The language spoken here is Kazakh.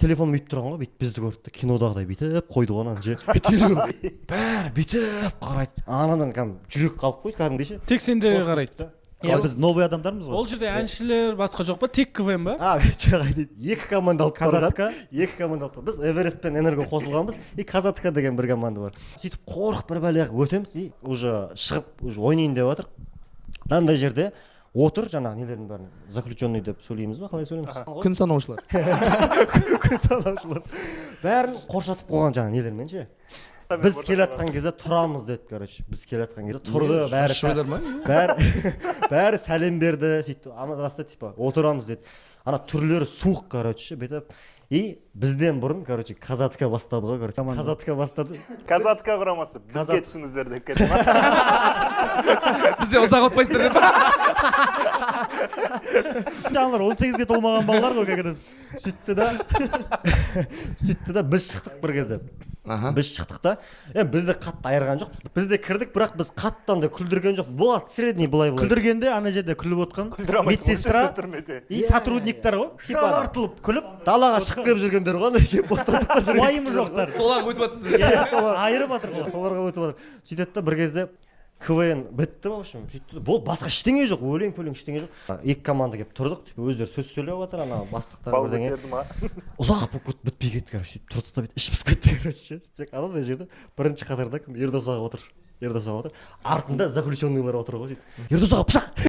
телефон бүйтіп тұрған ғой, бүйтіп бізді көрді да, кинодағыдай бүйтіп қойды ғой ананы же. Бәрі бүйтіп қарайды. Анадан кәдімгі жүрек қалып қойды кәдімгідей ше. Тек сендерге қарайды. Біз новый адамдармыз ғой. Ол жерде әншілер басқа жоқ па? Тек КВН ба? Жаңа дейді, екі команда алып Казатка. Екі команда алып. Біз Эверест пен Энерго қосылғанбыз. И Казатка деген бір команда бар. Сөйтіп қорқып бір бәлеға өтеміз. И уже шығып, уже ойнайын деп жатыр. Мынандай жерде отыр, жаңағы нелердің бәрін заключенный деп сөйлейміз ба, қалай сөйлейміз? Күн санаушылар. Күн санаушылар. Бәрін қоршатып қойған жаңағы нелермен ше. Біз келатқан кезде тұрамыз деді, короче. Біз келатқан кезде тұрды, бәрі сәлем берді, сөйтті. Амандасты, типа, отырамыз деді. Ана түрлері суық, короче, бүйтіп. И бізден бұрын, короче, Казатка бастады ғой, короче. Казатка бастады. Казатка құрамасы бізге түсіңіздер деп кетті. Бізде ұзақ отпайсыздар деп. Жаңалар 18-ге толмаған балалар ғой как раз. Сөйтті да біз шықтық бір кезде. Біз шықтық та, бізді қатты айырған жоқ. Біз де кірдік, бірақ біз қаттан да күлдірген жоқ. Болады, средний былай. Күлдіргенде ана жерде күліп отқан медсестра и сотрудниктар ғой. Тартылып күліп, далаға шығып келіп жүргендер ғой, ше бостандықта жүрген. Уайымы жоқтар. Солар өтіп жатсыздар. Айырып жатыр ғой, соларға өтіп жатыр. Сөйтеді да бір кезде КВН бітті в общем. Сөйтті. Бұл басқа ештеңе жоқ, өлең-пөлең ештеңе жоқ. Екі команда келіп тұрдық, өздері сөз сөйлеп жатыр, ана бастықтар бірдеңе. Ұзақ болып кетті, бітпей кетті, короче. Сөйтіп тұрдық та бүйтіп іш пысып кетті, короче. Сөйтсек анадай жерде бірінші қатарда кім Ердос аға отыр. Артында заключенныйлар отыр ғой сөйтіп. Ердос аға пысақ.